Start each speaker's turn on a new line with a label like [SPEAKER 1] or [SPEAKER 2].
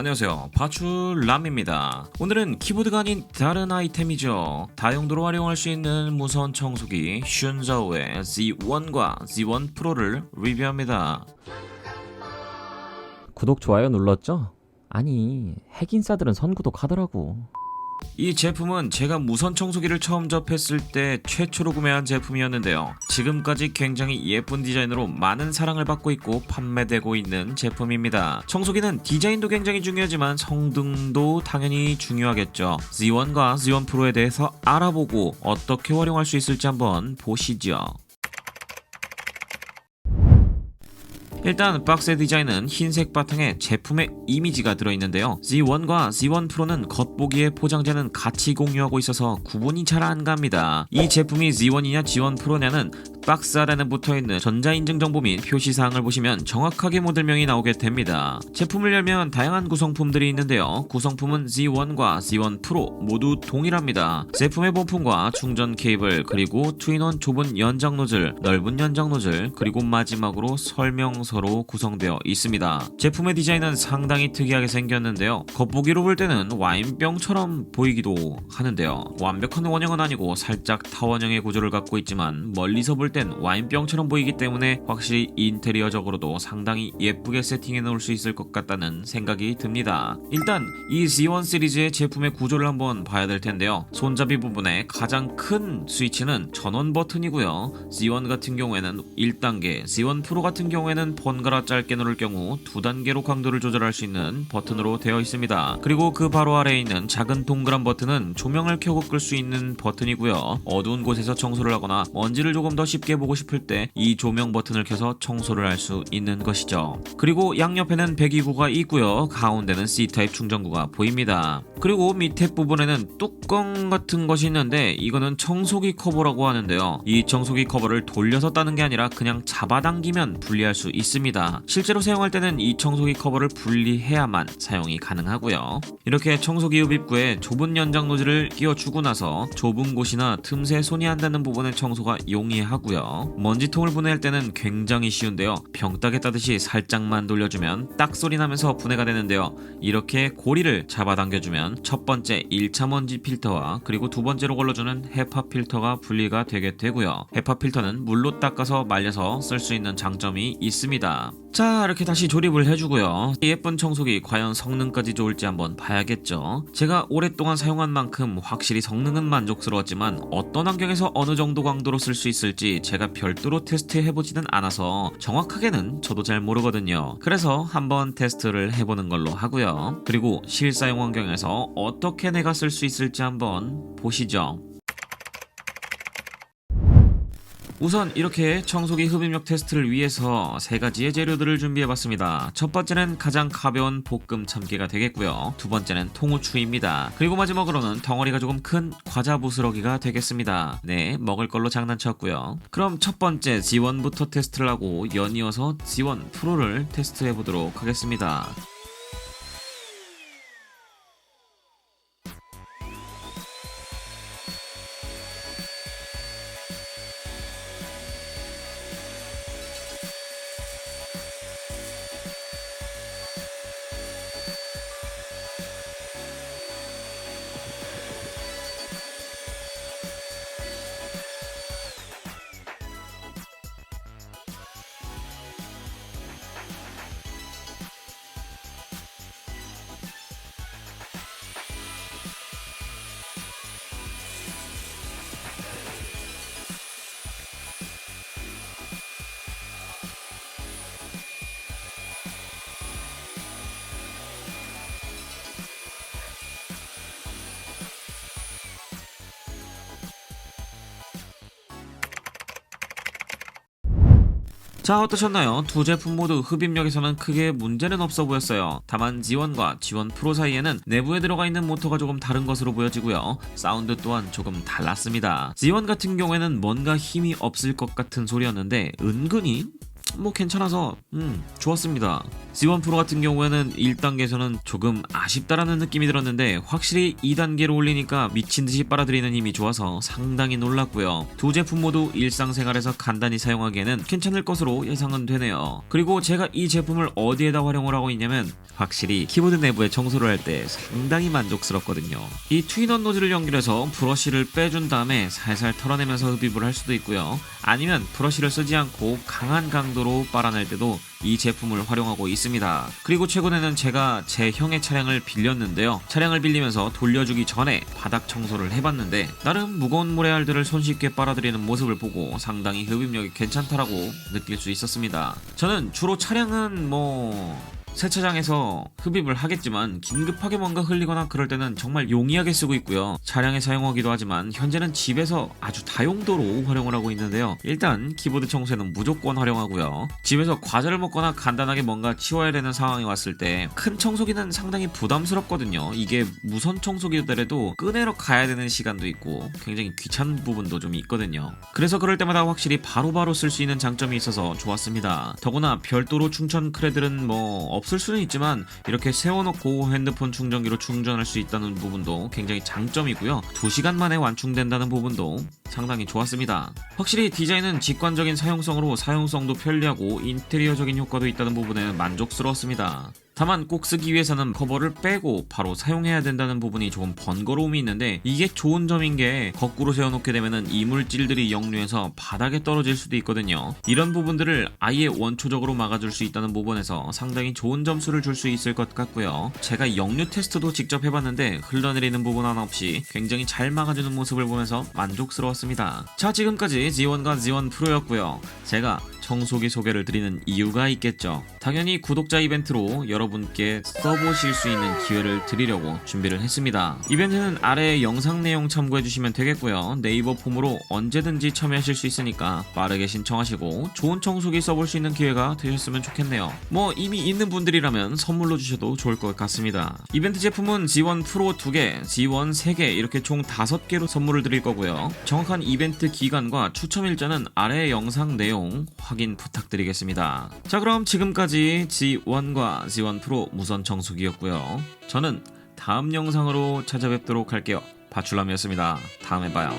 [SPEAKER 1] 안녕하세요, 파출람입니다. 오늘은 키보드가 아닌 다른 아이템이죠. 다용도로 활용할 수 있는 무선 청소기 슌저우의 Z1과 Z1 프로를 리뷰합니다.
[SPEAKER 2] 구독, 좋아요 눌렀죠? 아니, 핵인싸들은 선구독 하더라고.
[SPEAKER 1] 이 제품은 제가 무선 청소기를 처음 접했을 때 최초로 구매한 제품이었는데요. 지금까지 굉장히 예쁜 디자인으로 많은 사랑을 받고 있고 판매되고 있는 제품입니다. 청소기는 디자인도 굉장히 중요하지만 성능도 당연히 중요하겠죠. Z1과 Z1 프로에 대해서 알아보고 어떻게 활용할 수 있을지 한번 보시죠. 일단 박스의 디자인은 흰색 바탕에 제품의 이미지가 들어있는데요. Z1과 Z1 프로는 겉보기에 포장재는 같이 공유하고 있어서 구분이 잘 안 갑니다. 이 제품이 Z1이냐 Z1 프로냐는 박스 아래에 붙어있는 전자인증 정보 및 표시사항을 보시면 정확하게 모델명이 나오게 됩니다. 제품을 열면 다양한 구성품들이 있는데요. 구성품은 Z1과 Z1 프로 모두 동일합니다. 제품의 본품과 충전 케이블, 그리고 투인원 좁은 연장 노즐, 넓은 연장 노즐, 그리고 마지막으로 설명서로 구성되어 있습니다. 제품의 디자인은 상당히 특이하게 생겼는데요. 겉보기로 볼 때는 와인병처럼 보이기도 하는데요. 완벽한 원형은 아니고 살짝 타원형의 구조를 갖고 있지만 멀리서 볼 땐 와인병처럼 보이기 때문에 확실히 인테리어적으로도 상당히 예쁘게 세팅해 놓을 수 있을 것 같다는 생각이 듭니다. 일단 이 Z1 시리즈의 제품의 구조를 한번 봐야 될 텐데요. 손잡이 부분에 가장 큰 스위치는 전원 버튼이고요. Z1 같은 경우에는 1단계, Z1 프로 같은 경우에는 번갈아 짧게 누를 경우 2단계로 강도를 조절할 수 있는 버튼으로 되어 있습니다. 그리고 그 바로 아래에 있는 작은 동그란 버튼은 조명을 켜고 끌 수 있는 버튼이고요. 어두운 곳에서 청소를 하거나 먼지를 조금 더 쉽게 보고 싶을 때 이 조명 버튼을 켜서 청소를 할 수 있는 것이죠. 그리고 양옆에는 배기구가 있고요. 가운데는 C타입 충전구가 보입니다. 그리고 밑에 부분에는 뚜껑 같은 것이 있는데 이거는 청소기 커버라고 하는데요. 이 청소기 커버를 돌려서 따는 게 아니라 그냥 잡아당기면 분리할 수 있습니다. 실제로 사용할 때는 이 청소기 커버를 분리해야만 사용이 가능하고요. 이렇게 청소기 흡입구에 좁은 연장 노즐을 끼워주고 나서 좁은 곳이나 틈새 손이 안 닿는 부분의 청소가 용이하고요. 먼지통을 분해할 때는 굉장히 쉬운데요. 병따개 따듯이 살짝만 돌려주면 딱 소리 나면서 분해가 되는데요. 이렇게 고리를 잡아당겨주면 첫 번째 1차 먼지 필터와 그리고 두 번째로 걸러주는 헤파 필터가 분리가 되게 되고요. 헤파 필터는 물로 닦아서 말려서 쓸 수 있는 장점이 있습니다. 자, 이렇게 다시 조립을 해주고요. 예쁜 청소기 과연 성능까지 좋을지 한번 봐야겠죠. 제가 오랫동안 사용한 만큼 확실히 성능은 만족스러웠지만 어떤 환경에서 어느 정도 강도로 쓸 수 있을지 제가 별도로 테스트해보지는 않아서 정확하게는 저도 잘 모르거든요. 그래서 한번 테스트를 해보는 걸로 하고요. 그리고 실사용 환경에서 어떻게 내가 쓸 수 있을지 한번 보시죠. 우선 이렇게 청소기 흡입력 테스트를 위해서 세 가지의 재료들을 준비해봤습니다. 첫 번째는 가장 가벼운 볶음 참깨가 되겠고요. 두 번째는 통후추입니다. 그리고 마지막으로는 덩어리가 조금 큰 과자 부스러기가 되겠습니다. 네, 먹을 걸로 장난쳤고요. 그럼 첫 번째 Z1부터 테스트를 하고 연이어서 Z1 프로를 테스트해보도록 하겠습니다. 자, 어떠셨나요? 두 제품 모두 흡입력에서는 크게 문제는 없어 보였어요. 다만 Z1과 Z1 프로 사이에는 내부에 들어가 있는 모터가 조금 다른 것으로 보여지고요. 사운드 또한 조금 달랐습니다. Z1 같은 경우에는 뭔가 힘이 없을 것 같은 소리였는데 은근히 뭐 괜찮아서 좋았습니다. Z1 프로 같은 경우에는 1단계에서는 조금 아쉽다라는 느낌이 들었는데 확실히 2단계로 올리니까 미친듯이 빨아들이는 힘이 좋아서 상당히 놀랐고요. 두 제품 모두 일상생활에서 간단히 사용하기에는 괜찮을 것으로 예상은 되네요. 그리고 제가 이 제품을 어디에다 활용을 하고 있냐면 확실히 키보드 내부에 청소를 할 때 상당히 만족스럽거든요. 이 트윈원 노즐을 연결해서 브러쉬를 빼준 다음에 살살 털어내면서 흡입을 할 수도 있고요. 아니면 브러쉬를 쓰지 않고 강한 강도로 빨아낼 때도 이 제품을 활용하고 있습니다. 그리고 최근에는 제가 제 형의 차량을 빌렸는데요. 차량을 빌리면서 돌려주기 전에 바닥 청소를 해봤는데 나름 무거운 모래알들을 손쉽게 빨아들이는 모습을 보고 상당히 흡입력이 괜찮다라고 느낄 수 있었습니다. 저는 주로 차량은 세차장에서 흡입을 하겠지만 긴급하게 뭔가 흘리거나 그럴 때는 정말 용이하게 쓰고 있고요. 차량에 사용하기도 하지만 현재는 집에서 아주 다용도로 활용을 하고 있는데요. 일단 키보드 청소에는 무조건 활용하고요. 집에서 과자를 먹거나 간단하게 뭔가 치워야 되는 상황이 왔을 때 큰 청소기는 상당히 부담스럽거든요. 이게 무선 청소기더라도 꺼내러 가야 되는 시간도 있고 굉장히 귀찮은 부분도 좀 있거든요. 그래서 그럴 때마다 확실히 바로바로 쓸 수 있는 장점이 있어서 좋았습니다. 더구나 별도로 충전 크레들은 없을 수는 있지만 이렇게 세워놓고 핸드폰 충전기로 충전할 수 있다는 부분도 굉장히 장점이고요. 2시간 만에 완충된다는 부분도 상당히 좋았습니다. 확실히 디자인은 직관적인 사용성으로 사용성도 편리하고 인테리어적인 효과도 있다는 부분에 만족스러웠습니다. 다만 꼭 쓰기 위해서는 커버를 빼고 바로 사용해야 된다는 부분이 조금 번거로움이 있는데 이게 좋은 점인 게 거꾸로 세워놓게 되면은 이물질들이 역류해서 바닥에 떨어질 수도 있거든요. 이런 부분들을 아예 원초적으로 막아줄 수 있다는 부분에서 상당히 좋은 점수를 줄 수 있을 것 같고요. 제가 역류 테스트도 직접 해봤는데 흘러내리는 부분 하나 없이 굉장히 잘 막아주는 모습을 보면서 만족스러웠습니다. 자, 지금까지 Z1과 Z1 프로였고요. 제가 청소기 소개를 드리는 이유가 있겠죠. 당연히 구독자 이벤트로 여러분께 써보실 수 있는 기회를 드리려고 준비를 했습니다. 이벤트는 아래 영상 내용 참고해주시면 되겠고요. 네이버 폼으로 언제든지 참여하실 수 있으니까 빠르게 신청하시고 좋은 청소기 써볼 수 있는 기회가 되셨으면 좋겠네요. 이미 있는 분들이라면 선물로 주셔도 좋을 것 같습니다. 이벤트 제품은 Z1 프로 2개, Z1 3개 이렇게 총 5개로 선물을 드릴 거고요. 정확한 이벤트 기간과 추첨 일자는 아래 영상 내용 확인 부탁드리겠습니다. 자, 그럼 지금까지 Z1과 Z1 프로 무선 청소기였고요. 저는 다음 영상으로 찾아뵙도록 할게요. 바출람이었습니다. 다음에 봐요.